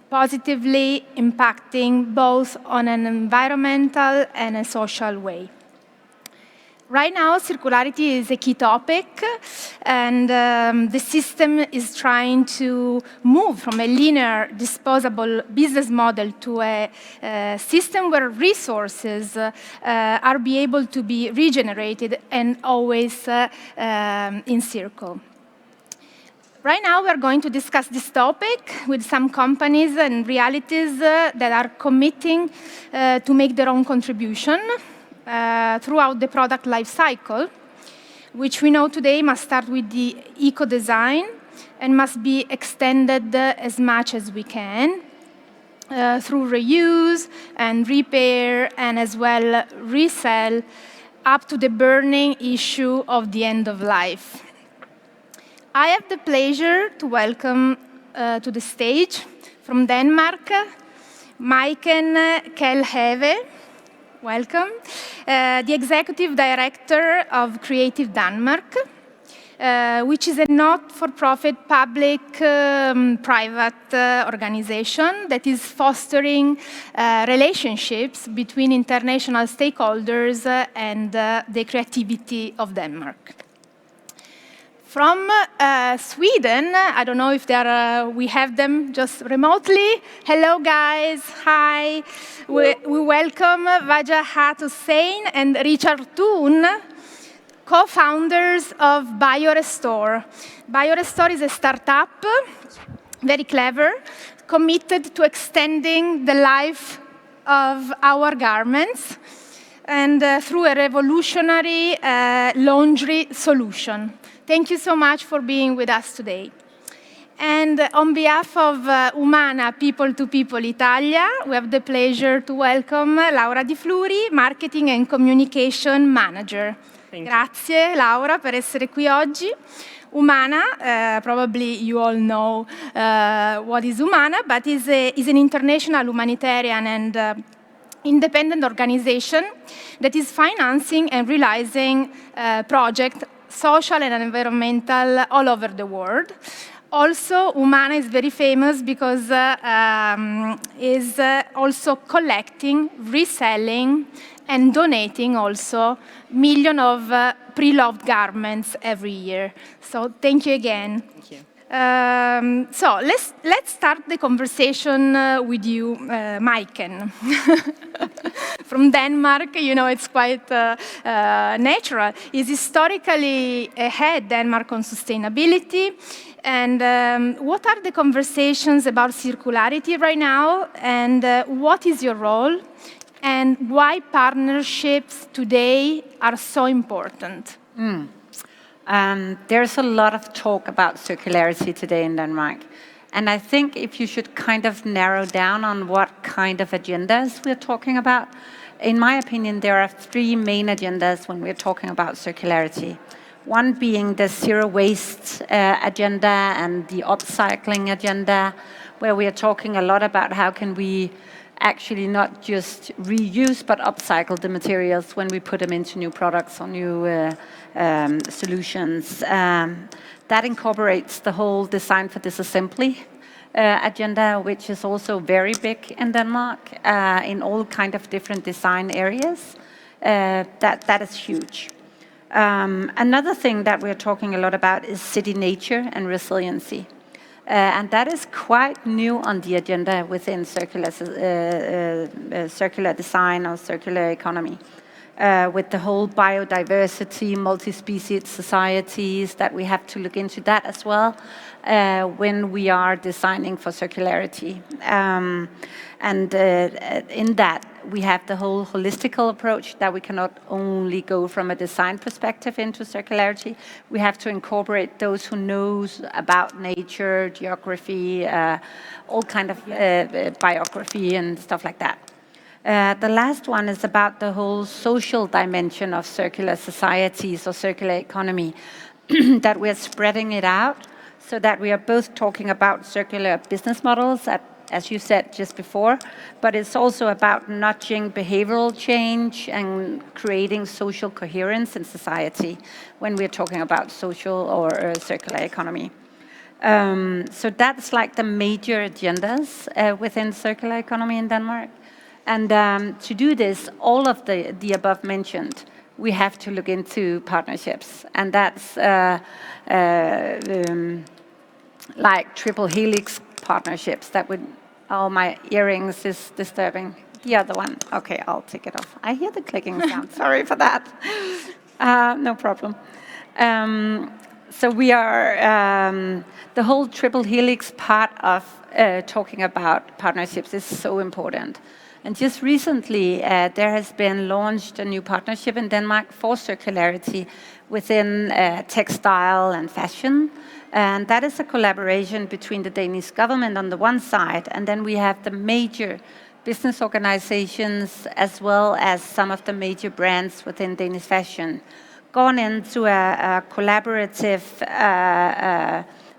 positively impacting both on an environmental and a social way. Right now, circularity is a key topic, and the system is trying to move from a linear, disposable business model to a system where resources are be able to be regenerated and always in circle. Right now, we're going to discuss this topic with some companies and realities that are committing to make their own contribution throughout the product life cycle, which we know today must start with the eco-design and must be extended as much as we can through reuse and repair and as well resell up to the burning issue of the end of life. I have the pleasure to welcome to the stage from Denmark, Maiken Kjeldhave. Welcome. The Executive Director of Creative Denmark, which is a not-for-profit public-private organization that is fostering relationships between international stakeholders and the creativity of Denmark. From Sweden, I don't know if we have them just remotely. Hello, guys. Hi. We welcome Wajahat Hussein and Richard Thun, co-founders of BioRestore. BioRestore is a startup, very clever, committed to extending the life of our garments and through a revolutionary laundry solution. Thank you so much for being with us today. And on behalf of Humana People Italia, we have the pleasure to welcome Laura Di Fluri, Marketing and Communication Manager. Grazie Laura per essere qui oggi. Humana, probably you all know what is Humana, but is an international humanitarian and independent organization that is financing and realizing projects, social and environmental, all over the world. Also, Humana is very famous because is also collecting, reselling, and donating also millions of pre-loved garments every year. So thank you again. Thank you. So let's start the conversation with you, Maiken. From Denmark, you know, it's quite natural. Is historically ahead, Denmark, on sustainability. And what are the conversations about circularity right now? And what is your role? And why partnerships today are so important? There's a lot of talk about circularity today in Denmark. And I think if you should kind of narrow down on what kind of agendas we're talking about, in my opinion, there are three main agendas when we're talking about circularity. One being the zero waste agenda and the upcycling agenda, where we are talking a lot about how can we actually not just reuse but upcycle the materials when we put them into new products or new solutions. That incorporates the whole design for disassembly agenda, which is also very big in Denmark in all kind of different design areas. That is huge. Another thing that we're talking a lot about is city nature and resiliency. And that is quite new on the agenda within circular design or circular economy. With the whole biodiversity, multi-species societies, that we have to look into that as well when we are designing for circularity. In that, we have the whole holistical approach that we cannot only go from a design perspective into circularity. We have to incorporate those who knows about nature, geography, all kind of biography and stuff like that. The last one is about the whole social dimension of circular societies or circular economy, that we're spreading it out so that we are both talking about circular business models, as you said just before, but it's also about nudging behavioral change and creating social coherence in society when we're talking about social or circular economy. So that's like the major agendas within circular economy in Denmark. And to do this, all of the above mentioned, we have to look into partnerships. And that's like triple helix partnerships that would, oh, my earrings is disturbing. The other one, okay, I'll take it off. I hear the clicking sound, sorry for that. No problem. Um, so we are, the whole triple helix part of talking about partnerships is so important. And just recently, there has been launched a new partnership in Denmark for circularity within textile and fashion. And that is a collaboration between the Danish government on the one side, and then we have the major business organizations as well as some of the major brands within Danish fashion gone into a collaborative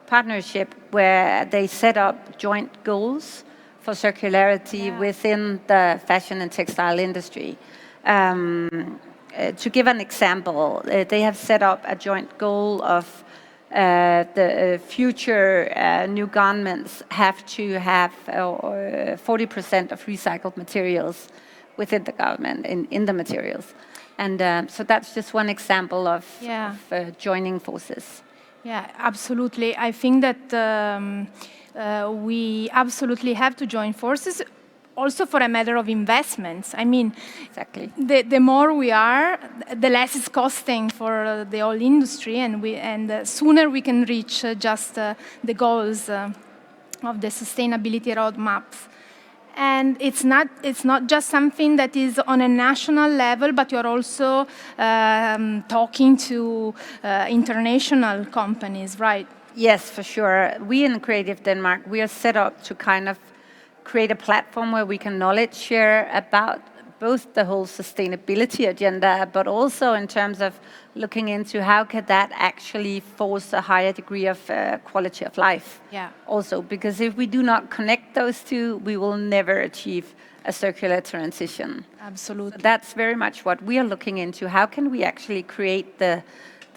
partnership where they set up joint goals for circularity within the fashion and textile industry. To give an example, they have set up a joint goal of the future new garments have to have 40% of recycled materials within the garment, in the materials. And so that's just one example of, joining forces. Yeah, absolutely. I think that we absolutely have to join forces, also for a matter of investments. I mean, Exactly. the more we are, the less it's costing for the whole industry, and sooner we can reach just the goals of the sustainability roadmaps. And it's not just something that is on a national level, but you're also talking to international companies, right? Yes, for sure. We in Creative Denmark, we are set up to kind of create a platform where we can knowledge share about both the whole sustainability agenda, but also in terms of looking into how could that actually force a higher degree of quality of life. Yeah. Also, because if we do not connect those two, we will never achieve a circular transition. Absolutely. So that's very much what we are looking into. How can we actually create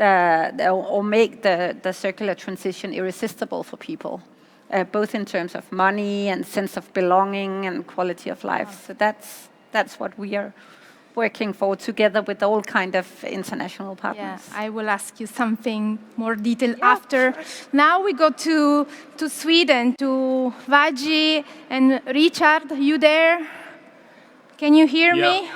or make the circular transition irresistible for people, both in terms of money and sense of belonging and quality of life. So that's what we are working for together with all kind of international partners. Yeah, I will ask you something more detailed after. Sure. Now we go to Sweden, to Vaji and Richard. You there? Can you hear me?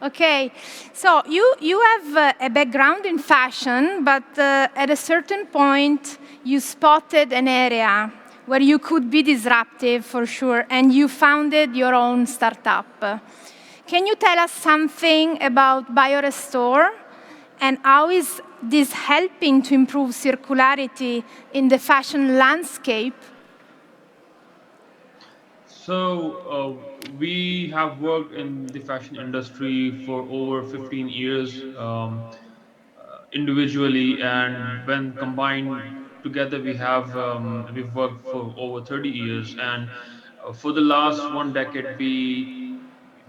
Okay, so you have a background in fashion, but at a certain point you spotted an area where you could be disruptive for sure, and you founded your own startup. Can you tell us something about BioRestore and how is this helping to improve circularity in the fashion landscape? So we have worked in the fashion industry for over 15 years individually, and when combined together, we've worked for over 30 years. And for the last 1 decade, we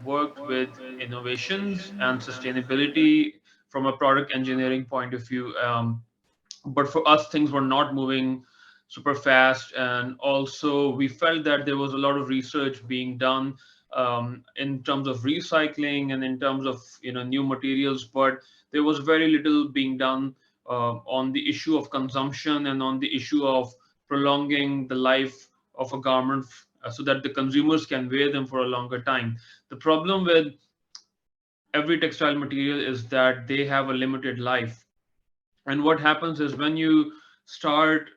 worked with innovations and sustainability from a product engineering point of view. But for us, things were not moving super fast, and also we felt that there was a lot of research being done in terms of recycling and in terms of new materials, but there was very little being done on the issue of consumption and on the issue of prolonging the life of a garment so that the consumers can wear them for a longer time. The problem with every textile material is that they have a limited life. And what happens is start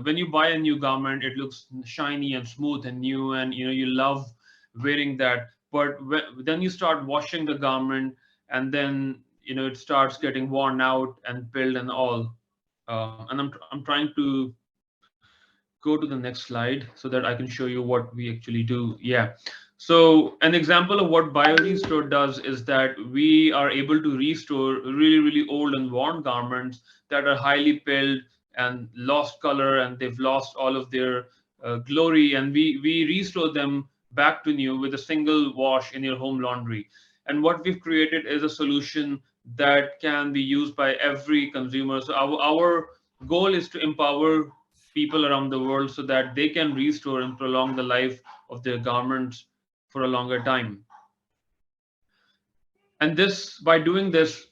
when you buy a new garment, it looks shiny and smooth and new, and you love wearing that. But then you start washing the garment, and then it starts getting worn out and peeled and all. And I'm trying to go to the next slide so that I can show you what we actually do. Yeah. So an example of what BioRestore does is that we are able to restore really, really old and worn garments that are highly peeled and lost color, and they've lost all of their glory, and we restore them back to new with a single wash in your home laundry. And what we've created is a solution that can be used by every consumer. So our goal is to empower people around the world so that they can restore and prolong the life of their garments for a longer time. And this, by doing this,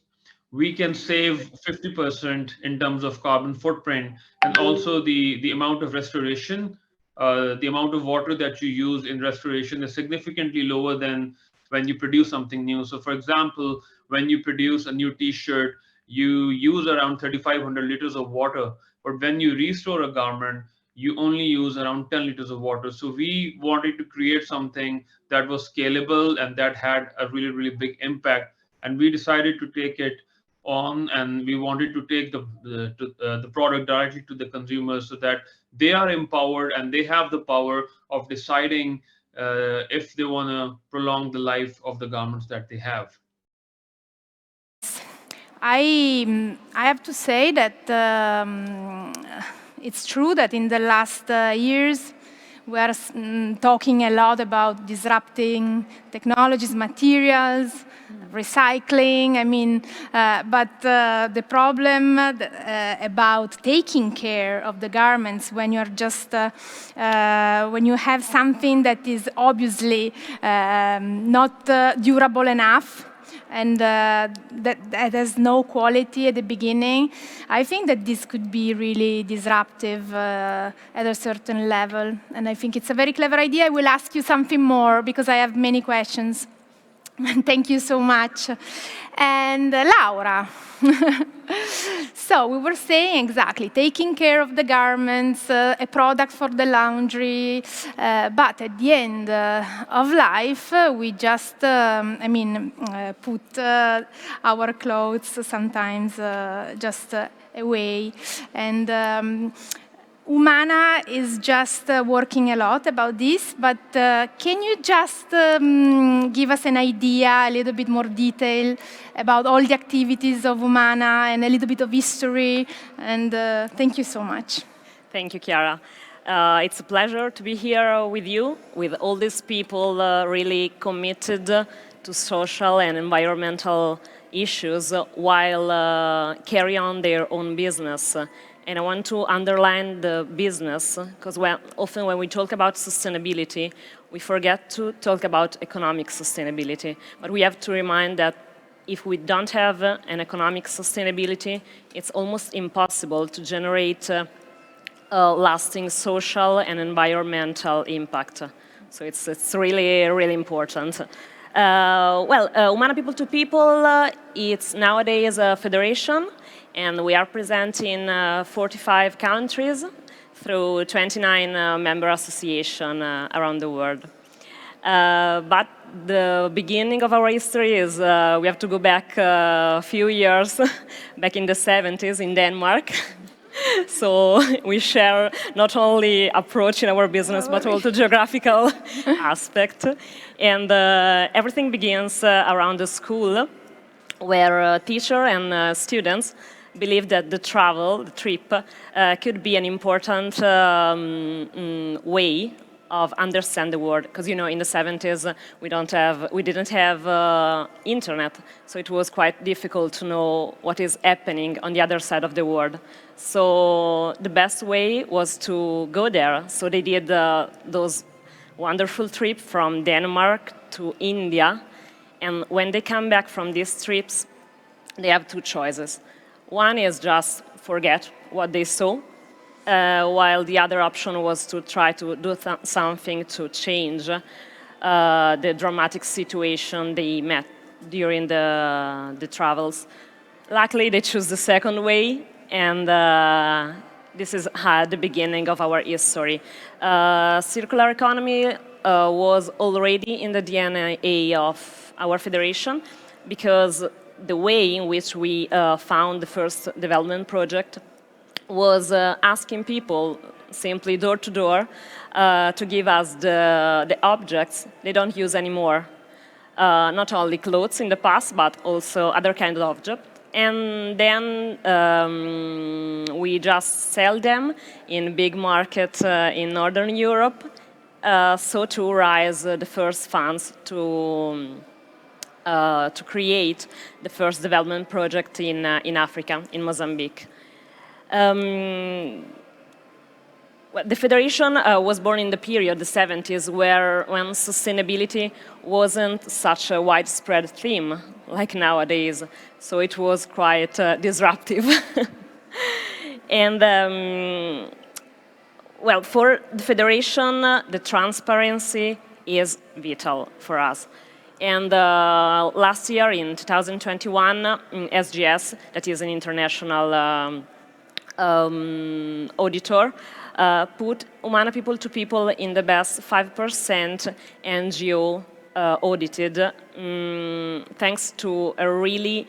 we can save 50% in terms of carbon footprint, and also the amount of restoration, the amount of water that you use in restoration is significantly lower than when you produce something new. So, for example, when you produce a new T-shirt, you use around 3,500 liters of water, but when you restore a garment, you only use around 10 liters of water. So we wanted to create something that was scalable and that had a really, really big impact. And we decided to take it on, and we wanted to take the product directly to the consumers so that they are empowered and they have the power of deciding if they want to prolong the life of the garments that they have. I have to say that it's true that in the last years we are talking a lot about disrupting technologies, materials, recycling. I mean, but the problem about taking care of the garments when you're just when you have something that is obviously not durable enough, and that has no quality at the beginning, I think that this could be really disruptive at a certain level. And I think it's a very clever idea. I will ask you something more because I have many questions. Thank you so much. And Laura. So we were saying exactly, taking care of the garments, a product for the laundry, but at the end of life, we just, put our clothes sometimes just away. And Humana is just working a lot about this, but can you just give us an idea, a little bit more detail about all the activities of Humana and a little bit of history? And thank you so much. Thank you, Chiara. It's a pleasure to be here with you, with all these people really committed to social and environmental issues while carry on their own business. And I want to underline the business, because often when we talk about sustainability, we forget to talk about economic sustainability. But we have to remind that if we don't have an economic sustainability, it's almost impossible to generate lasting social and environmental impact. So it's really, really important. Humana People to People, it's nowadays a federation, and we are present in 45 countries through 29 member associations around the world. But the beginning of our history is, we have to go back a few years, back in the 70s in Denmark. So we share not only approach in our business, but also geographical aspect. And everything begins around the school, where teacher and students believe that the trip, could be an important way of understand the world, because in the 70s we didn't have internet, so it was quite difficult to know what is happening on the other side of the world. So the best way was to go there. So they did those wonderful trips from Denmark to India, and when they come back from these trips, they have two choices. One is just forget what they saw, while the other option was to try to do something to change the dramatic situation they met during the travels. Luckily, they chose the second way, and this is the beginning of our history. Circular economy was already in the DNA of our federation, because the way in which we found the first development project was asking people, simply door to door, to give us the objects they don't use anymore. Not only clothes in the past, but also other kinds of objects. And then we just sell them in big markets in Northern Europe, so to raise the first funds to create the first development project in Africa, in Mozambique. Well, the federation was born in the period, the 70s, when sustainability wasn't such a widespread theme like nowadays. So it was quite disruptive. And well, for the federation, the transparency is vital for us. And last year, in 2021, SGS, that is an international auditor, put Humana People to People in the best 5% NGO audited, thanks to a really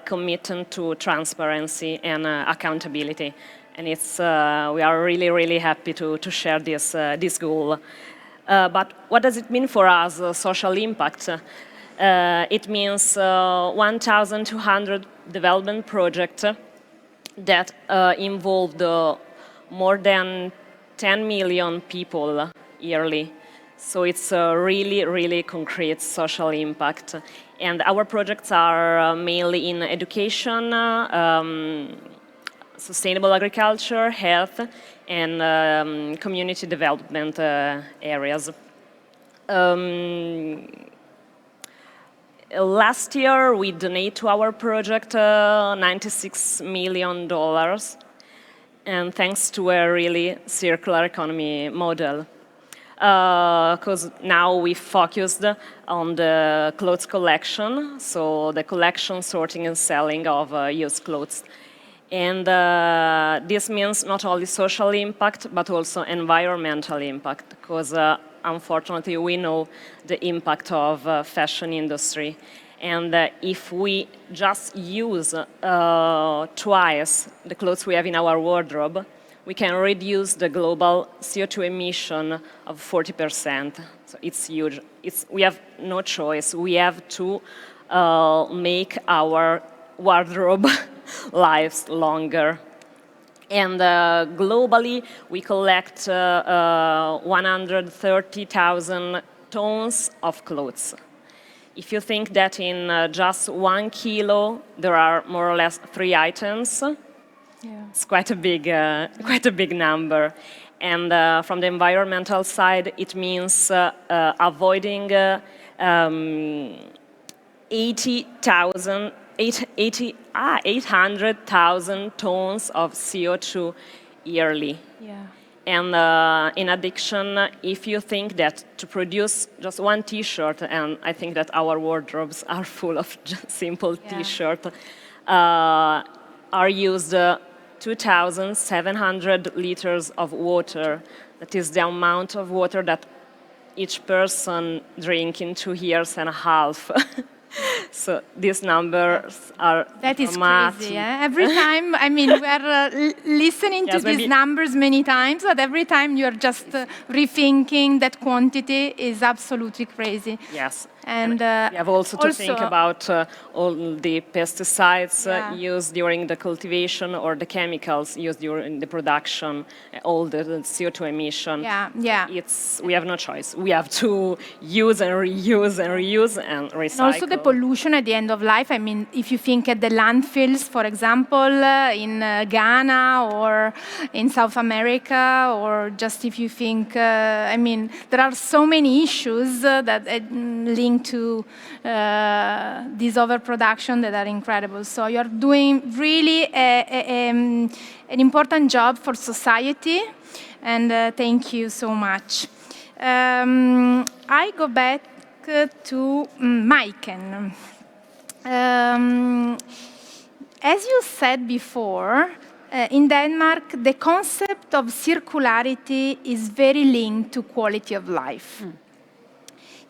commitment to transparency and accountability. And it's, we are really, really happy to share this goal. But what does it mean for us, social impact? It means 1,200 development projects that involved more than 10 million people yearly. So it's a really, really concrete social impact. And our projects are mainly in education, sustainable agriculture, health, and community development areas. Last year, we donated to our project $96 million, and thanks to a really circular economy model. Because now we focused on the clothes collection, so the collection, sorting, and selling of used clothes. And this means not only social impact, but also environmental impact, because unfortunately we know the impact of fashion industry. And if we just use twice the clothes we have in our wardrobe, we can reduce the global CO2 emission of 40%. So it's huge. We have no choice. We have to make our wardrobe lives longer. And globally, we collect 130,000 tons of clothes. If you think that in just 1 kilo, there are more or less 3 items, it's quite a big number. And from the environmental side, it means avoiding 800,000 tons of CO2 yearly. Yeah. And in addition, if you think that to produce just one T-shirt, and I think that our wardrobes are full of just simple T-shirt, are used 2,700 liters of water. That is the amount of water that each person drinks in 2.5 years. So these numbers are dramatic. Crazy, yeah? Every time, I mean, we are listening to these numbers many times, but every time you're just rethinking that quantity is absolutely crazy. Yes. And we have also to think about all the pesticides used during the cultivation or the chemicals used during the production, all the CO2 emission. We have no choice. We have to use and reuse and reuse and recycle. And also the pollution at the end of life. I mean, if you think at the landfills, for example, in Ghana or in South America, or just if you think, I mean, there are so many issues that link to this overproduction that are incredible. So you're doing really an important job for society, and thank you so much. I go back to Maiken. As you said before, in Denmark, the concept of circularity is very linked to quality of life.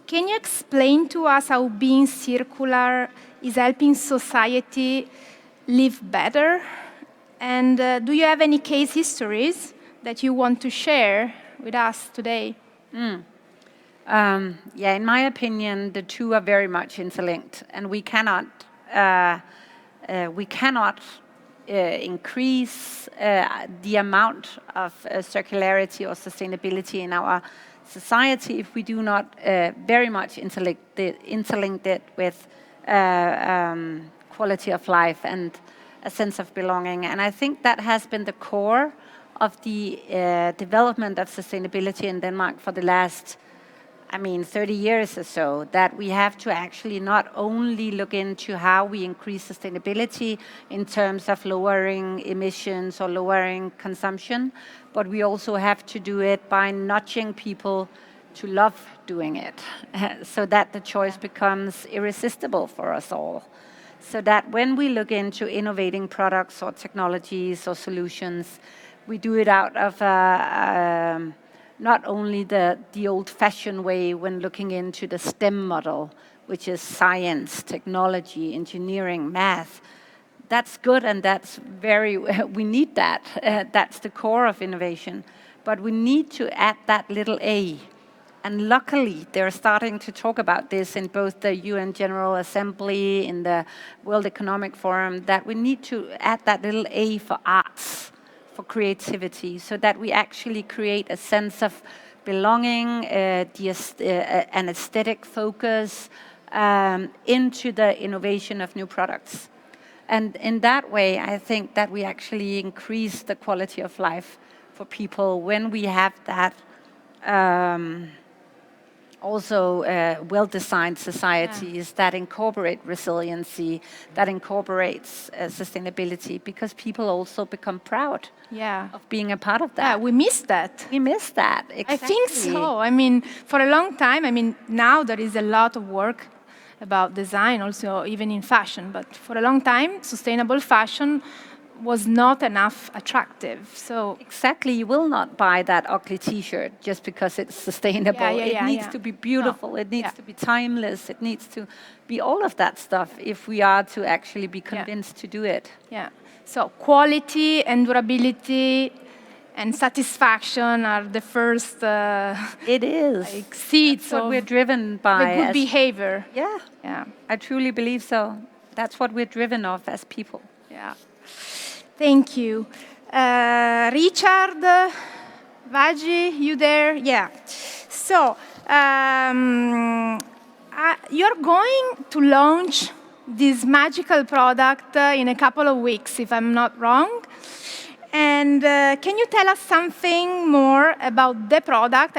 Can you explain to us how being circular is helping society live better? And do you have any case histories that you want to share with us today? In my opinion, the two are very much interlinked, and we cannot increase the amount of circularity or sustainability in our society if we do not very much interlink it with quality of life and a sense of belonging. And I think that has been the core of the development of sustainability in Denmark for the last, 30 years or so, that we have to actually not only look into how we increase sustainability in terms of lowering emissions or lowering consumption, but we also have to do it by nudging people to love doing it, so that the choice becomes irresistible for us all. So that when we look into innovating products or technologies or solutions, we do it out of not only the old-fashioned way when looking into the STEM model, which is science, technology, engineering, math. That's good, and that's very, we need that. That's the core of innovation. But we need to add that little A. And luckily, they're starting to talk about this in both the UN General Assembly, in the World Economic Forum, that we need to add that little A for arts, for creativity, so that we actually create a sense of belonging, an aesthetic focus into the innovation of new products. And in that way, I think that we actually increase the quality of life for people when we have that also well-designed societies that incorporate resiliency, that incorporates sustainability, because people also become proud of being a part of that. Yeah, we miss that. We miss that, exactly. I think so. For a long time, now there is a lot of work about design, also even in fashion, but for a long time, sustainable fashion was not enough attractive. So exactly, you will not buy that ugly T-shirt just because it's sustainable. It needs to be beautiful. It needs to be timeless. It needs to be all of that stuff if we are to actually be convinced to do it. Yeah. So quality and durability and satisfaction are the first. It is. Seeds That's what we're driven by. The good behavior. Yeah. Yeah. I truly believe so. That's what we're driven of as people. Yeah. Thank you. Richard, Vaji, you there? Yeah. So, you're going to launch this magical product in a couple of weeks, if I'm not wrong. And can you tell us something more about the product?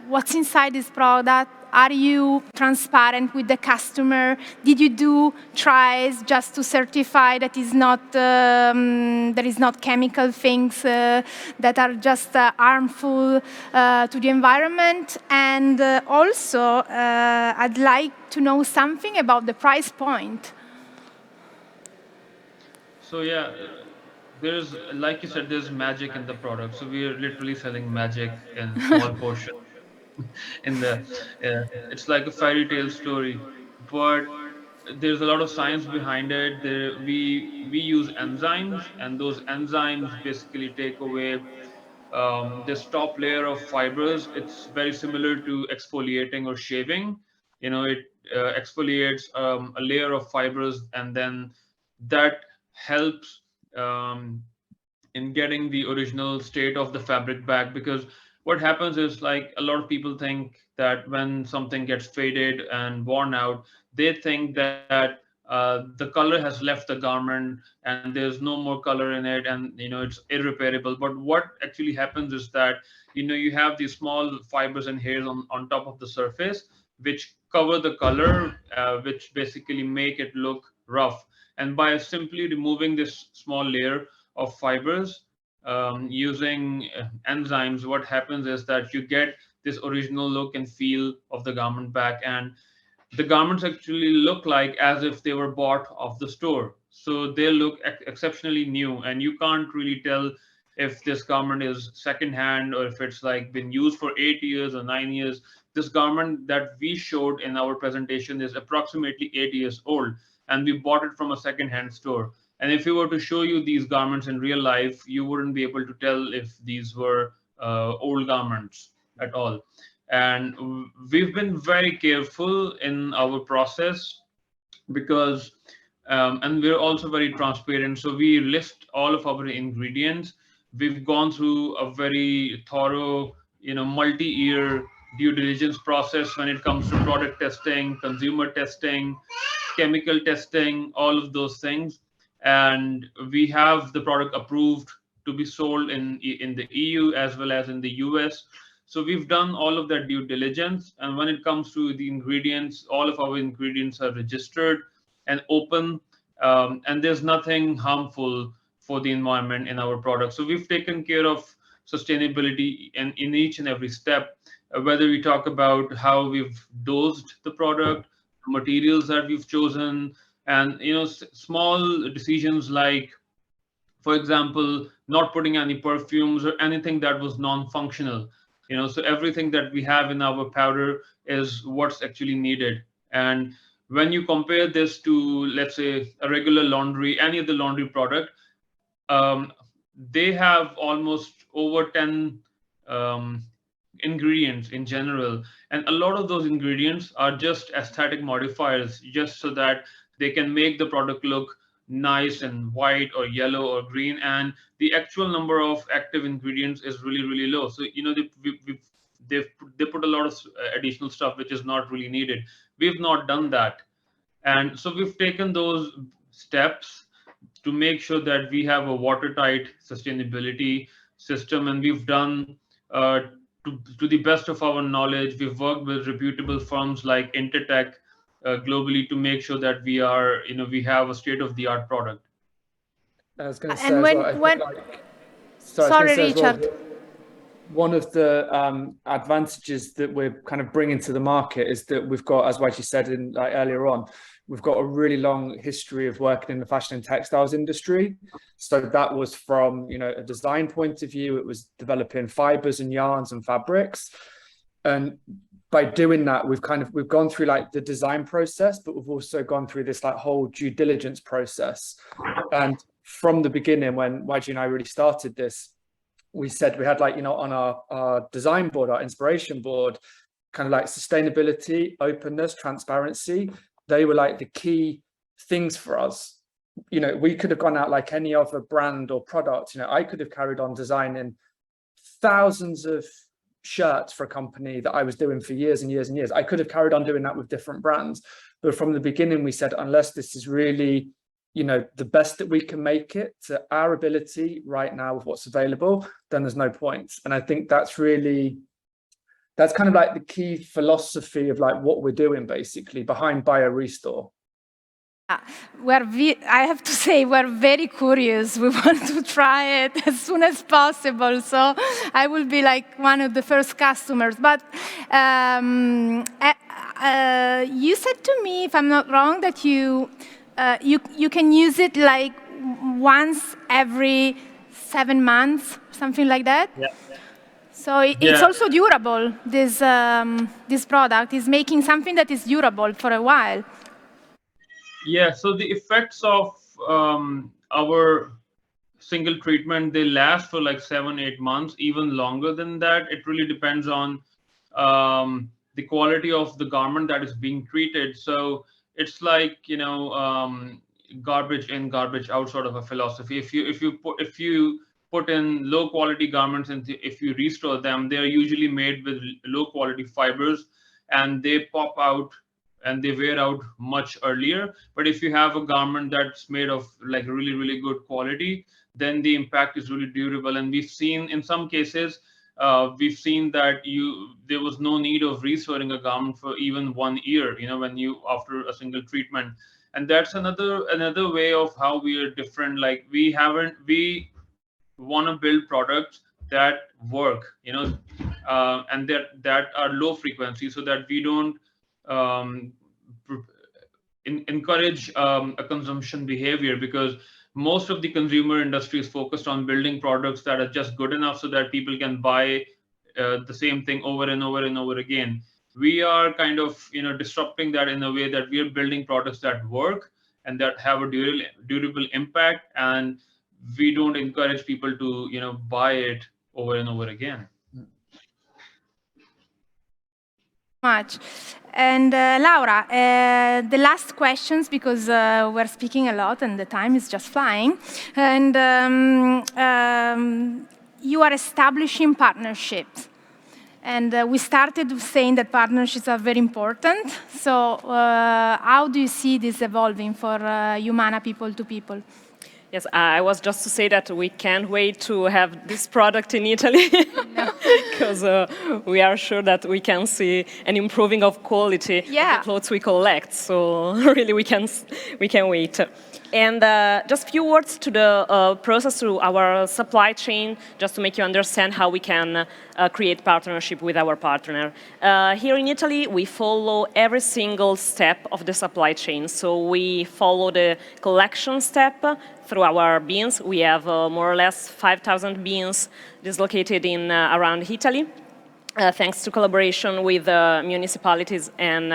What's inside this product? Are you transparent with the customer? Did you do tries just to certify that there is not chemical things that are just harmful to the environment? And also, I'd like to know something about the price point. So yeah, there's, like you said, there's magic in the product. So we're literally selling magic in small portions. In the It's like a fairy tale story, but there's a lot of science behind it. We use enzymes, and those enzymes basically take away this top layer of fibers. It's very similar to exfoliating or shaving. It exfoliates a layer of fibers, and then that helps um, in getting the original state of the fabric back. Because what happens is, like, a lot of people think that when something gets faded and worn out, they think that the color has left the garment and there's no more color in it, and it's irreparable. But what actually happens is that you have these small fibers and hairs on top of the surface, which cover the color, which basically make it look rough. And by simply removing this small layer of fibers using enzymes, what happens is that you get this original look and feel of the garment back, and the garments actually look like as if they were bought off the store. So they look exceptionally new, and you can't really tell if this garment is secondhand or if it's like been used for 8 years or 9 years. This garment that we showed in our presentation is approximately 8 years old, and we bought it from a secondhand store. And if we were to show you these garments in real life, you wouldn't be able to tell if these were old garments at all. And we've been very careful in our process, because and we're also very transparent. So we list all of our ingredients. We've gone through a very thorough, multi-year due diligence process when it comes to product testing, consumer testing, chemical testing, all of those things. And we have the product approved to be sold in the EU as well as in the US. So we've done all of that due diligence, and when it comes to the ingredients, all of our ingredients are registered and open, and there's nothing harmful for the environment in our product. So we've taken care of sustainability in each and every step, whether we talk about how we've dosed the product, materials that we've chosen, and small decisions like, for example, not putting any perfumes or anything that was non-functional. So everything that we have in our powder is what's actually needed. And when you compare this to, let's say, a regular laundry, any other laundry product, um, they have almost over 10 um, ingredients in general, and a lot of those ingredients are just aesthetic modifiers, just so that they can make the product look nice and white or yellow or green, and the actual number of active ingredients is really, really low. So they put a lot of additional stuff which is not really needed. We've not done that, and so we've taken those steps to make sure that we have a watertight sustainability system. And we've done, uh, to the best of our knowledge, we've worked with reputable firms like Intertech globally to make sure that we have a state-of-the-art product. I was going to say And as well, I when think like, I was sorry, going to say as well, Richard. one of the advantages that we're kind of bringing to the market is that we've got, as Whitey said earlier on, we've got a really long history of working in the fashion and textiles industry. So that was from, a design point of view, it was developing fibers and yarns and fabrics. And by doing that, we've gone through like the design process, but we've also gone through this like whole due diligence process. And from the beginning, when YG and I really started this, we said we had like, on our design board, our inspiration board, kind of like sustainability, openness, transparency. They were like the key things for us. We could have gone out like any other brand or product. I could have carried on designing thousands of shirts for a company that I was doing for years and years and years. I could have carried on doing that with different brands. But from the beginning, we said, unless this is really the best that we can make it to our ability right now with what's available, then there's no point. And I think that's kind of like the key philosophy of like what we're doing basically behind Bio Restore. I have to say, we're very curious. We want to try it as soon as possible. So I will be like one of the first customers. But you said to me, if I'm not wrong, that you can use it like once every 7 months, something like that. Yeah. So it's also durable. This product is making something that is durable for a while. Yeah. So the effects of our single treatment, they last for like 7-8 months, even longer than that. It really depends on the quality of the garment that is being treated. So it's like garbage in, garbage out sort of a philosophy. If you put in low quality garments and if you restore them, they are usually made with low quality fibers, and they pop out and they wear out much earlier. But if you have a garment that's made of like really, really good quality, then the impact is really durable. And we've seen in some cases, that there was no need of restoring a garment for even 1 year, after a single treatment. And that's another way of how we are different. Like we want to build products that work, and that are low frequency, so that we don't encourage a consumption behavior, because most of the consumer industry is focused on building products that are just good enough so that people can buy the same thing over and over and over again. We are kind of disrupting that in a way that we are building products that work and that have a durable impact, and we don't encourage people to buy it over and over again. Much. And Laura, the last questions, because we're speaking a lot and the time is just flying. And you are establishing partnerships. And we started saying that partnerships are very important. So how do you see this evolving for Humana People to People? Yes, I was just to say that we can't wait to have this product in Italy because we are sure that we can see an improving of quality of the clothes we collect. So really, we can wait. And just a few words to the process through our supply chain, just to make you understand how we can create partnership with our partner. Here in Italy, we follow every single step of the supply chain. So we follow the collection step through our bins. We have more or less 5,000 bins dislocated in around Italy. Thanks to collaboration with municipalities and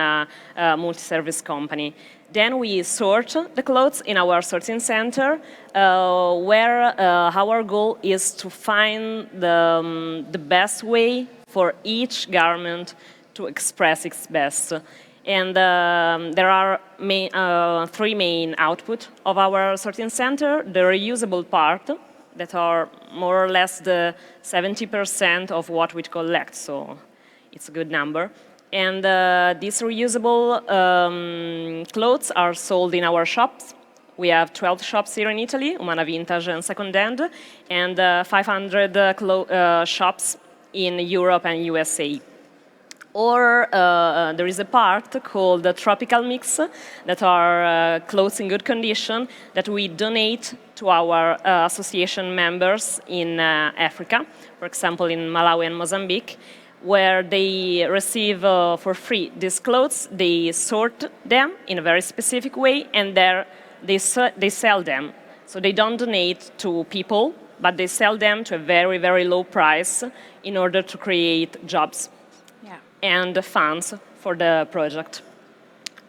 multi-service company. Then we sort the clothes in our sorting center, where our goal is to find the best way for each garment to express its best. And there are three main outputs of our sorting center. The reusable part, that are more or less the 70% of what we collect, so it's a good number. And these reusable clothes are sold in our shops. We have 12 shops here in Italy, Humana Vintage and Second Hand, and 500 shops in Europe and USA. Or there is a part called the tropical mix that are clothes in good condition that we donate to our association members in Africa, for example in Malawi and Mozambique, where they receive for free these clothes. They sort them in a very specific way, and there they sell them. So they don't donate to people, but they sell them to a very, very low price in order to create jobs and funds for the project.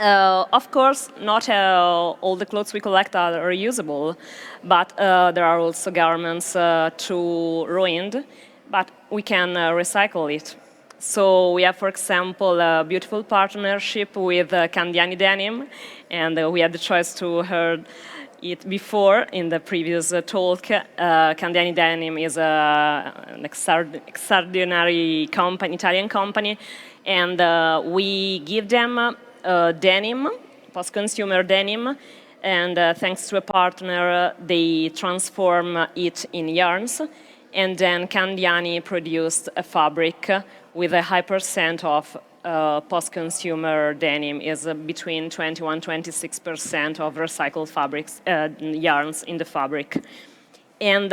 Of course, not all the clothes we collect are reusable, but there are also garments too ruined, but we can recycle it. So we have, for example, a beautiful partnership with Candiani Denim, and we had the choice to hear it before in the previous talk. Candiani Denim is an extraordinary company, Italian company, and we give them denim, post-consumer denim, and thanks to a partner, they transform it in yarns, and then Candiani produced a fabric with a high percent of post-consumer denim, is between 21-26% of recycled fabrics, yarns in the fabric. And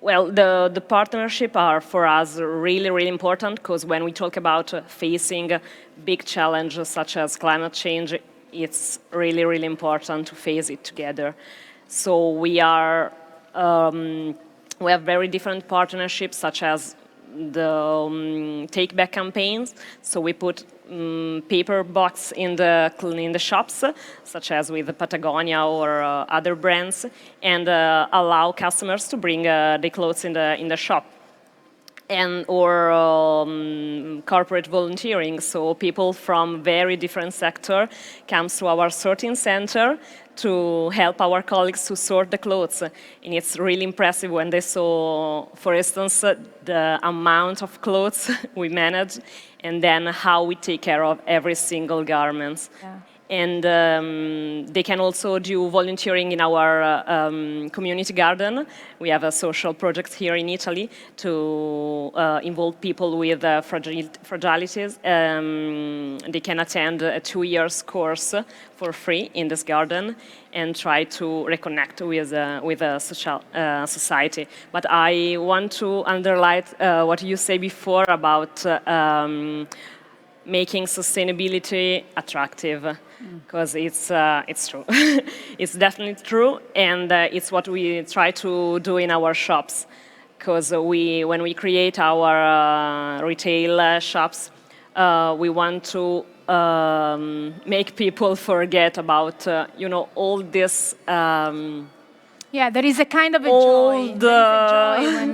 well, the partnership are for us really, really important, because when we talk about facing big challenges such as climate change, it's really, really important to face it together. So we have very different partnerships, such as the take back campaigns. So we put paper box in the shops, such as with Patagonia or other brands, and allow customers to bring the clothes in the shop. And or corporate volunteering, so people from very different sector comes to our sorting center to help our colleagues to sort the clothes. And it's really impressive when they saw, for instance, the amount of clothes we manage, and then how we take care of every single garment. Yeah. And they can also do volunteering in our community garden. We have a social project here in Italy to involve people with fragilities. They can attend a 2-year course for free in this garden and try to reconnect with a social society. But I want to underline what you said before about making sustainability attractive, because it's true. It's definitely true, and it's what we try to do in our shops. Because when we create our retail shops, we want to make people forget about all this. Yeah, there is a kind of a joy.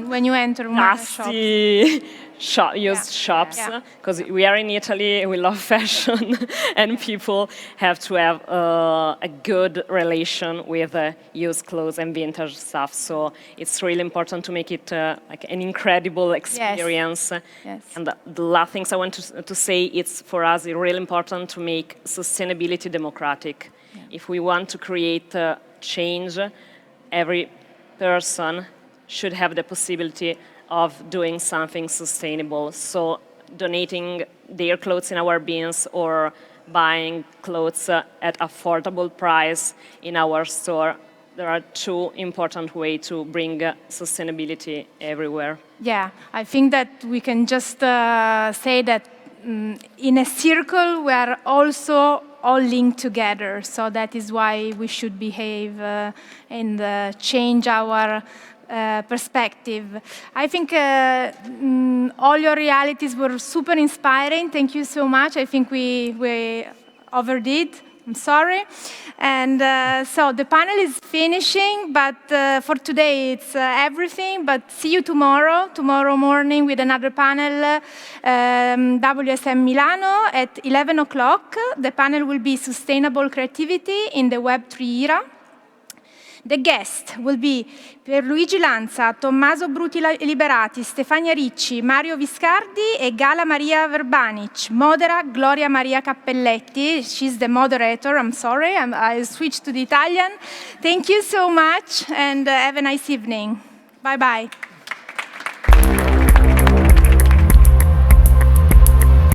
When you enter one shop. Used shops, because we are in Italy, we love fashion, and people have to have a good relation with used clothes and vintage stuff. So it's really important to make it like an incredible experience. Yes. And the last things I want to say, it's for us really important to make sustainability democratic. Yeah. If we want to create change, every person should have the possibility of doing something sustainable. So donating their clothes in our bins or buying clothes at affordable price in our store. There are two important ways to bring sustainability everywhere. Yeah, I think that we can just say that in a circle we are also all linked together. So that is why we should behave and change our perspective. I think all your realities were super inspiring. Thank you so much. I think we overdid. I'm sorry. And so the panel is finishing, but for today it's everything. But see you tomorrow morning with another panel, WSM Milano at 11 o'clock. The panel will be Sustainable Creativity in the Web3 Era. The guests will be Pierluigi Lanza, Tommaso Bruti Liberati, Stefania Ricci, Mario Viscardi e Gala Maria Verbanic. Modera Gloria Maria Cappelletti. She's the moderator. I'm sorry, I switched to the Italian. Thank you so much and have a nice evening. Bye-bye.